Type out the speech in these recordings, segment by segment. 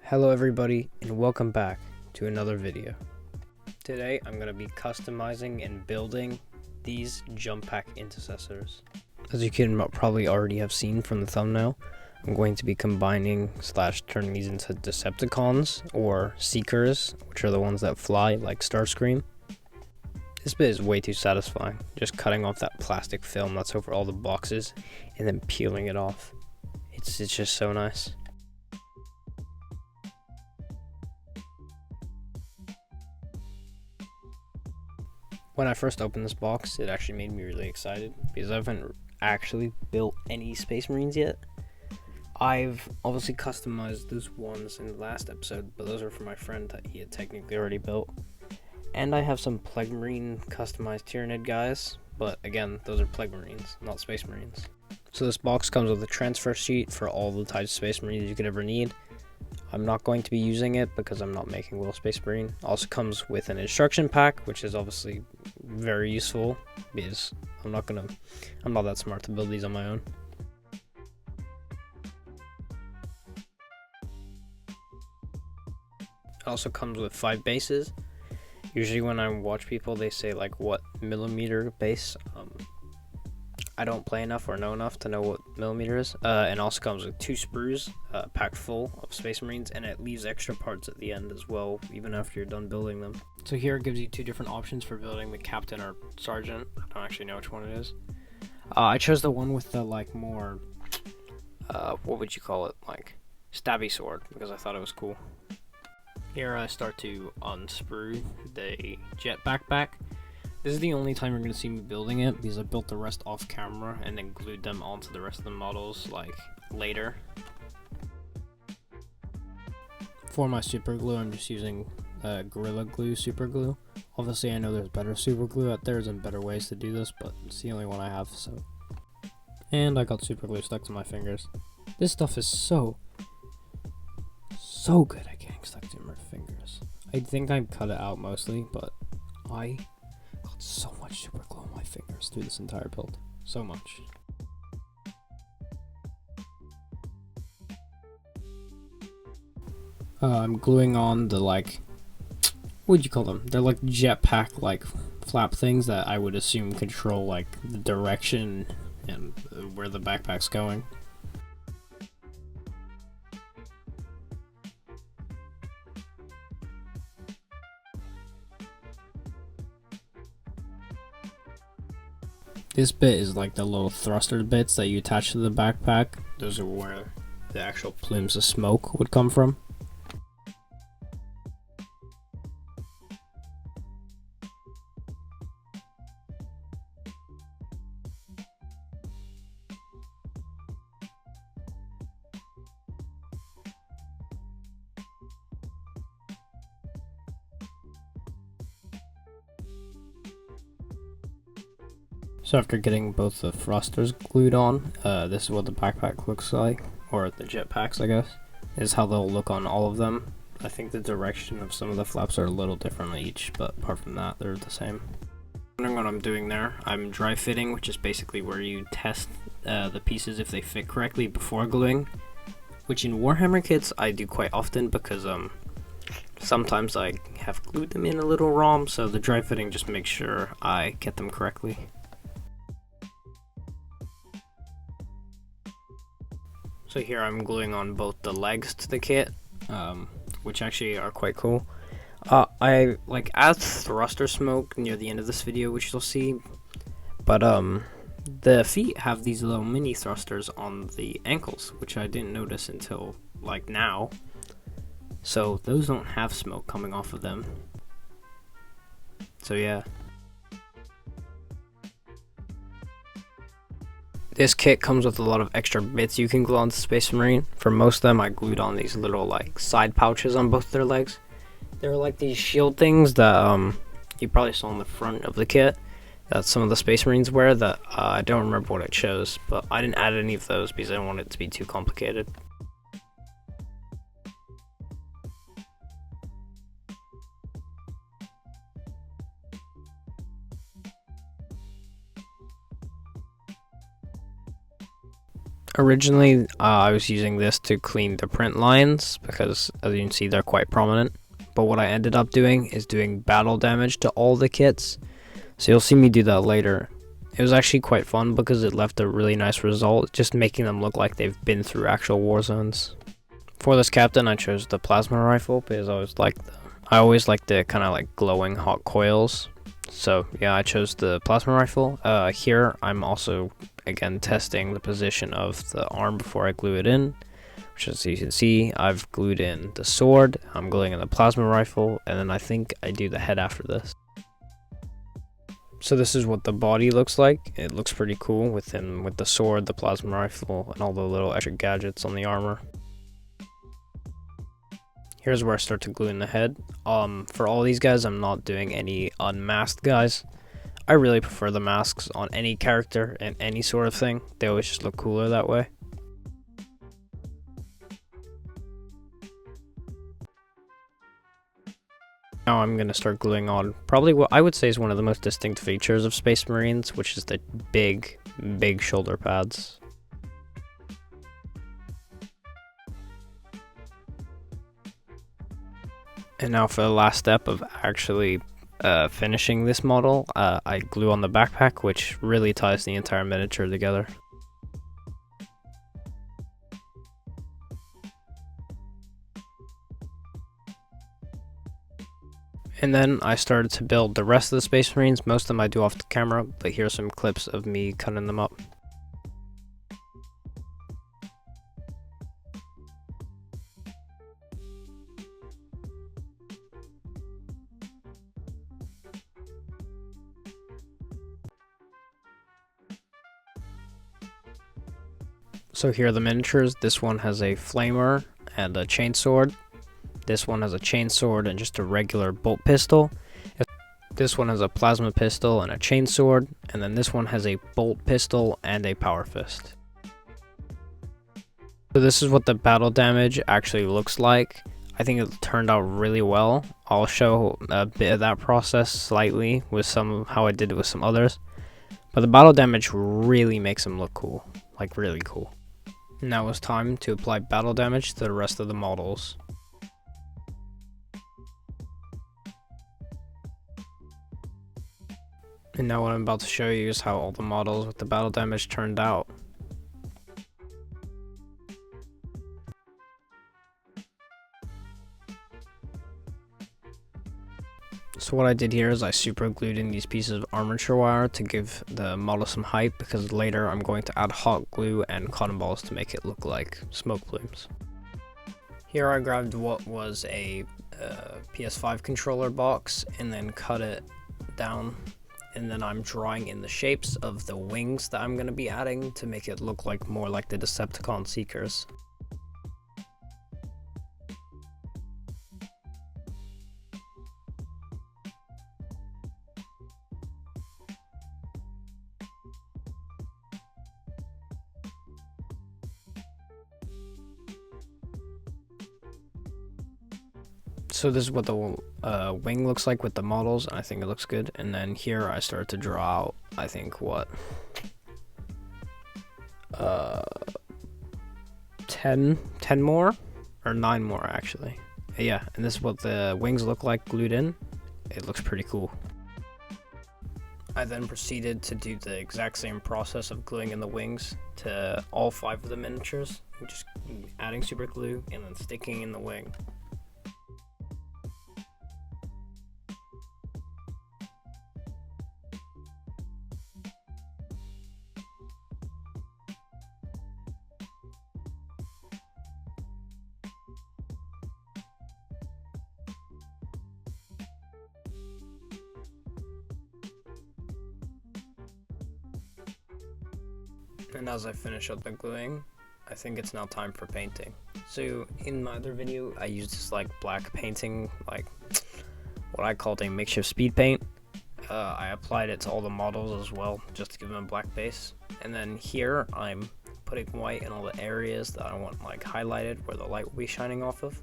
Hello everybody and welcome back to another video. Today I'm going to be customizing and building these jump pack intercessors. As you can probably already have seen from the thumbnail, I'm going to be combining / turning these into Decepticons or Seekers, which are the ones that fly like Starscream. This bit is way too satisfying, just cutting off that plastic film that's over all the boxes and then peeling it off. It's just so nice. When I first opened this box, it actually made me really excited because I haven't actually built any Space Marines yet. I've obviously customized those ones in the last episode, but those are for my friend that he had technically already built. And I have some Plague Marine customized Tyranid guys, but again, those are Plague Marines, not Space Marines. So this box comes with a transfer sheet for all the types of Space Marines you could ever need. I'm not going to be using it because I'm not making Will Space Marine. Also comes with an instruction pack, which is obviously very useful because I'm not that smart to build these on my own. It also comes with 5 bases. Usually when I watch people, they say like what millimeter base. I don't play enough or know enough to know what millimeter is. And also comes with 2 sprues, packed full of Space Marines, and it leaves extra parts at the end as well, even after you're done building them. So here it gives you 2 different options for building the captain or sergeant. I don't actually know which one it is. I chose the one with the like more, what would you call it, like stabby sword, because I thought it was cool. Here I start to unsprue the jet backpack. This is the only time you're going to see me building it because I built the rest off camera and then glued them onto the rest of the models like later. For my super glue, I'm just using Gorilla Glue super glue. Obviously I know there's better super glue out there and better ways to do this, but it's the only one I have, so. And I got super glue stuck to my fingers. This stuff is so good at getting stuck to my fingers. I think I cut it out mostly, but I got so much super glue on my fingers through this entire build. So much. I'm gluing on the like, what would you call them? They're like jetpack like flap things that I would assume control like the direction and where the backpack's going. This bit is like the little thruster bits that you attach to the backpack. Those are where the actual plumes of smoke would come from. So after getting both the thrusters glued on, this is what the backpack looks like, or the jetpacks I guess. This is how they'll look on all of them. I think the direction of some of the flaps are a little different on each, but apart from that, they're the same. Wondering what I'm doing there, I'm dry fitting, which is basically where you test the pieces if they fit correctly before gluing, which in Warhammer kits I do quite often because sometimes I have glued them in a little wrong, so the dry fitting just makes sure I get them correctly. So here I'm gluing on both the legs to the kit, which actually are quite cool. I like add thruster smoke near the end of this video, which you'll see, but the feet have these little mini thrusters on the ankles, which I didn't notice until like now. So those don't have smoke coming off of them. So yeah. This kit comes with a lot of extra bits you can glue onto Space Marine. For most of them, I glued on these little like side pouches on both their legs. They're like these shield things that you probably saw on the front of the kit that some of the Space Marines wear that I don't remember what it shows, but I didn't add any of those because I didn't want it to be too complicated. Originally, I was using this to clean the print lines because, as you can see, they're quite prominent. But what I ended up doing is doing battle damage to all the kits. So you'll see me do that later. It was actually quite fun because it left a really nice result, just making them look like they've been through actual war zones. For this captain, I chose the plasma rifle because I always like the kind of like glowing hot coils. So yeah, I chose the plasma rifle. Here I'm also again testing the position of the arm before I glue it in, which, as you can see, I've glued in the sword, I'm gluing in the plasma rifle, and then I think I do the head after this. So this is what the body looks like. It looks pretty cool with the sword, the plasma rifle, and all the little extra gadgets on the armor. Here's where I start to glue in the head. For all these guys, I'm not doing any unmasked guys. I really prefer the masks on any character and any sort of thing. They always just look cooler that way. Now I'm going to start gluing on probably what I would say is one of the most distinct features of Space Marines, which is the big shoulder pads. And now for the last step of actually finishing this model, I glue on the backpack, which really ties the entire miniature together. And then I started to build the rest of the Space Marines. Most of them I do off the camera, but here's some clips of me cutting them up. So here are the miniatures. This one has a flamer and a chainsword. This one has a chainsword and just a regular bolt pistol. This one has a plasma pistol and a chainsword, and then this one has a bolt pistol and a power fist. So this is what the battle damage actually looks like. I think it turned out really well. I'll show a bit of that process slightly with how I did it with some others. But the battle damage really makes them look cool, like really cool. Now it's time to apply battle damage to the rest of the models. And now what I'm about to show you is how all the models with the battle damage turned out. So what I did here is I super glued in these pieces of armature wire to give the model some height, because later I'm going to add hot glue and cotton balls to make it look like smoke plumes. Here I grabbed what was a PS5 controller box and then cut it down, and then I'm drawing in the shapes of the wings that I'm going to be adding to make it look like more like the Decepticon Seekers. So this is what the wing looks like with the models, and I think it looks good. And then here I started to draw out, I think, what, 10 more, or 9 more actually. Yeah, and this is what the wings look like glued in. It looks pretty cool. I then proceeded to do the exact same process of gluing in the wings to all 5 of the miniatures, just adding super glue and then sticking in the wing. And as I finish up the gluing, I think it's now time for painting. So in my other video, I used this like black painting, like what I called a makeshift speed paint. I applied it to all the models as well, just to give them a black base. And then here, I'm putting white in all the areas that I want like highlighted, where the light will be shining off of.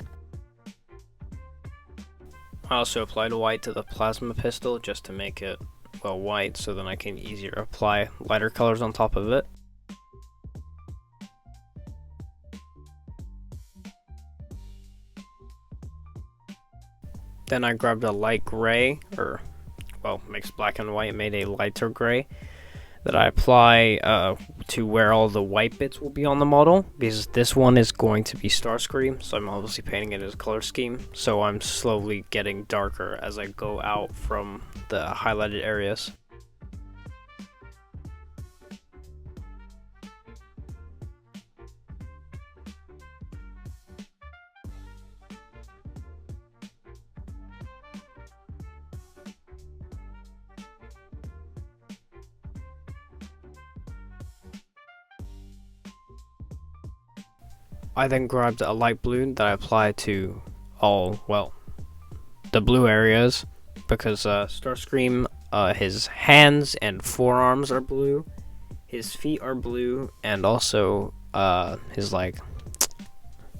I also applied white to the plasma pistol just to make it, well, white, so then I can easier apply lighter colors on top of it. Then I grabbed a light gray, or well, mixed black and white, made a lighter gray that I apply to where all the white bits will be on the model, because this one is going to be Starscream, so I'm obviously painting it as color scheme, so I'm slowly getting darker as I go out from the highlighted areas. I then grabbed a light blue that I applied to all, well, the blue areas, because Starscream, his hands and forearms are blue, his feet are blue, and also his, like,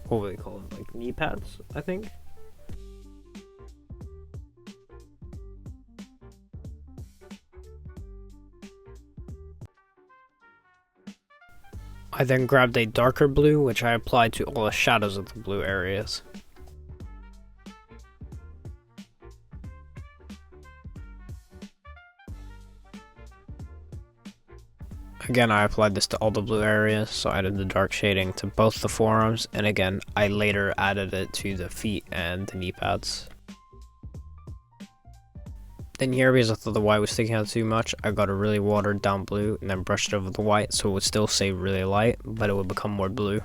what would they call it, like knee pads, I think. I then grabbed a darker blue, which I applied to all the shadows of the blue areas. Again, I applied this to all the blue areas, so I added the dark shading to both the forearms, and again, I later added it to the feet and the knee pads. Then here, because I thought the white was sticking out too much, I got a really watered down blue and then brushed it over the white so it would still stay really light, but it would become more blue.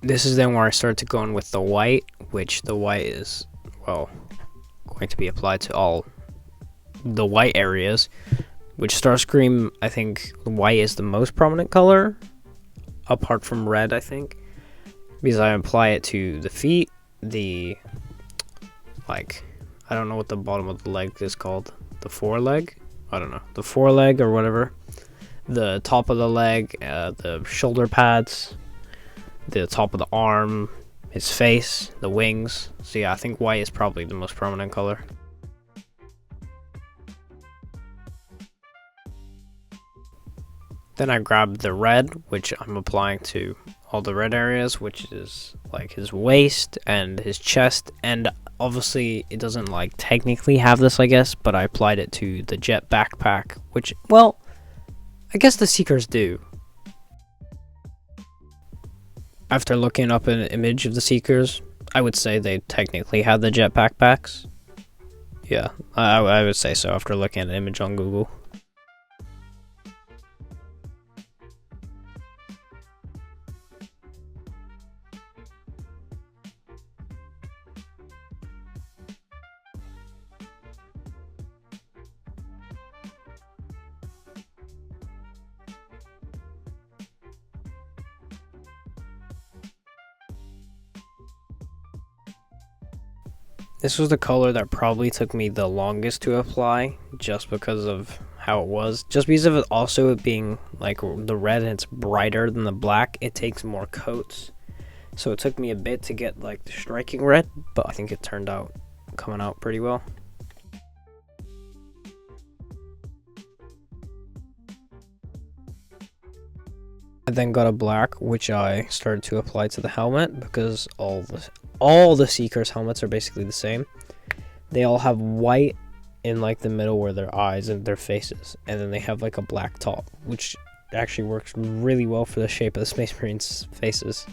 This is then where I started to go in with the white, which the white is, well, going to be applied to all the white areas, which Starscream, I think white is the most prominent color, apart from red, I think, because I apply it to the feet, the, like, I don't know what the bottom of the leg is called. The foreleg? I don't know. The foreleg or whatever. The top of the leg, the shoulder pads, the top of the arm, his face, the wings. So yeah, I think white is probably the most prominent color. Then I grabbed the red, which I'm applying to all the red areas, which is like his waist and his chest, and obviously it doesn't like technically have this, I guess, but I applied it to the jet backpack, which, well, I guess the Seekers do. After looking up an image of the Seekers, I would say they technically have the jet backpacks. Yeah, I would say so after looking at an image on Google. This was the color that probably took me the longest to apply, just because of how it was. Just because of it also being like the red and it's brighter than the black, it takes more coats. So it took me a bit to get like the striking red, but I think it turned out coming out pretty well. I then got a black, which I started to apply to the helmet, because all the Seekers helmets are basically the same. They all have white in like the middle where their eyes and their faces, and then they have like a black top, which actually works really well for the shape of the Space Marines' faces.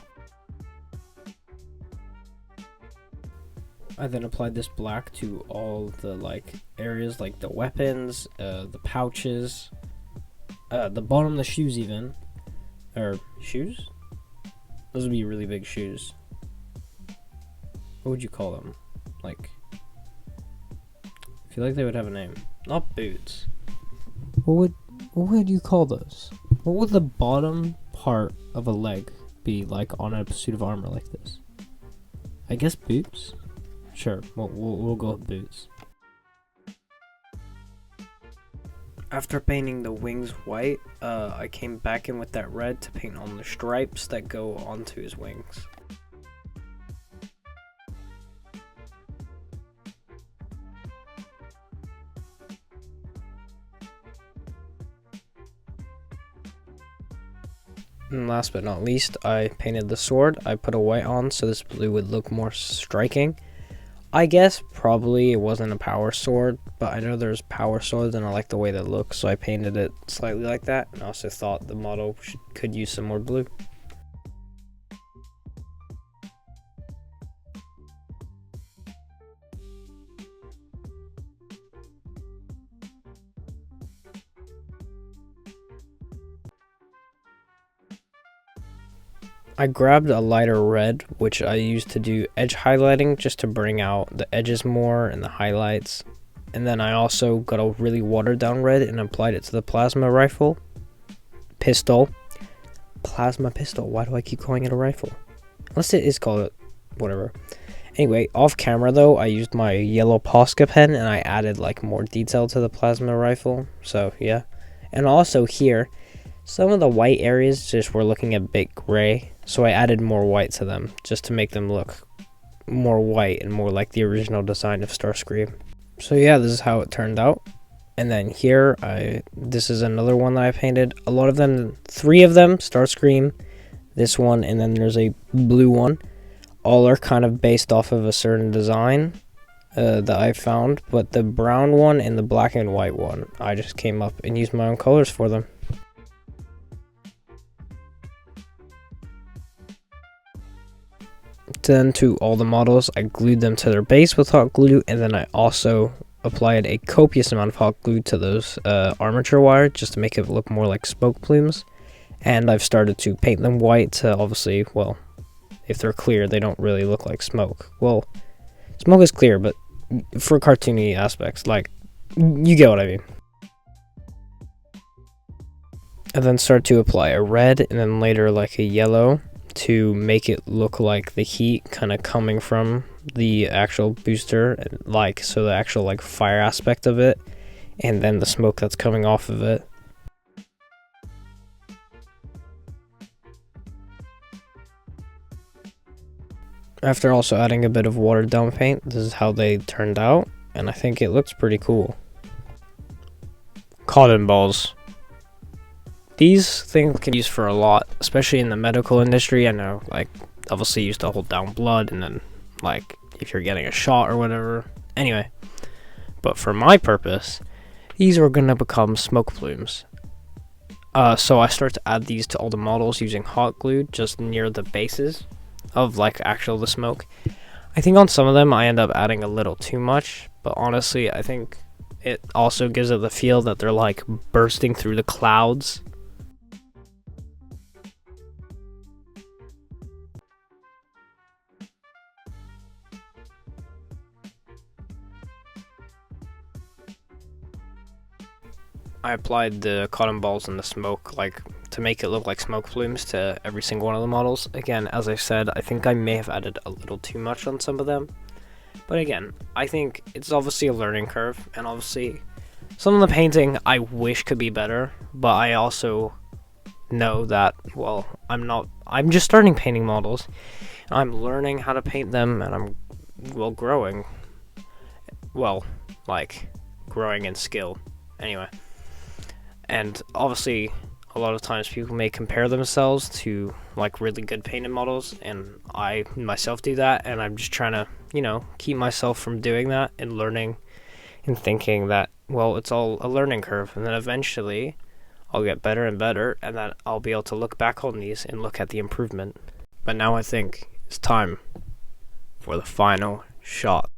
I then applied this black to all the like areas, like the weapons, the pouches, the bottom of the shoes even. Or shoes? Those would be really big shoes. What would you call them? Like, I feel like they would have a name. Not boots. What would you call those? What would the bottom part of a leg be like on a suit of armor like this? I guess boots? Sure, we'll go with boots. After painting the wings white, I came back in with that red to paint on the stripes that go onto his wings. And last but not least, I painted the sword. I put a white on so this blue would look more striking. I guess probably it wasn't a power sword, but I know there's power swords and I like the way they look, so I painted it slightly like that, and I also thought the model could use some more blue. I grabbed a lighter red, which I used to do edge highlighting just to bring out the edges more and the highlights. And then I also got a really watered down red and applied it to the plasma rifle. Plasma pistol. Why do I keep calling it a rifle? Unless it is called it. Whatever. Anyway, off camera though, I used my yellow Posca pen and I added like more detail to the plasma rifle. So yeah. And also here, some of the white areas just were looking a bit gray, so I added more white to them just to make them look more white and more like the original design of Starscream. So yeah, this is how it turned out. And then here, this is another one that I painted. A lot of them, 3 of them, Starscream, this one, and then there's a blue one. All are kind of based off of a certain design that I found, but the brown one and the black and white one, I just came up and used my own colors for them. Then to all the models, I glued them to their base with hot glue, and then I also applied a copious amount of hot glue to those armature wire just to make it look more like smoke plumes. And I've started to paint them white to obviously, well, if they're clear, they don't really look like smoke. Well, smoke is clear, but for cartoony aspects, like, you get what I mean. And then start to apply a red and then later like a yellow to make it look like the heat kind of coming from the actual booster, like, so the actual like fire aspect of it, and then the smoke that's coming off of it. After also adding a bit of watered down paint, this is how they turned out, and I think it looks pretty cool. Cotton balls. These things can be used for a lot, especially in the medical industry. I know, like, obviously used to hold down blood, and then, like, if you're getting a shot or whatever. Anyway, but for my purpose, these are going to become smoke plumes. So I start to add these to all the models using hot glue just near the bases of, like, the smoke. I think on some of them I end up adding a little too much, but honestly, I think it also gives it the feel that they're, like, bursting through the clouds. I applied the cotton balls and the smoke, like, to make it look like smoke plumes to every single one of the models. Again, as I said, I think I may have added a little too much on some of them. But again, I think it's obviously a learning curve, and obviously some of the painting I wish could be better, but I also know that, well, I'm just starting painting models. I'm learning how to paint them, and I'm, well, growing. Well, like, growing in skill. Anyway. And obviously, a lot of times people may compare themselves to, like, really good painted models, and I myself do that, and I'm just trying to, you know, keep myself from doing that and learning and thinking that, well, it's all a learning curve, and then eventually I'll get better and better, and then I'll be able to look back on these and look at the improvement. But now I think it's time for the final shot.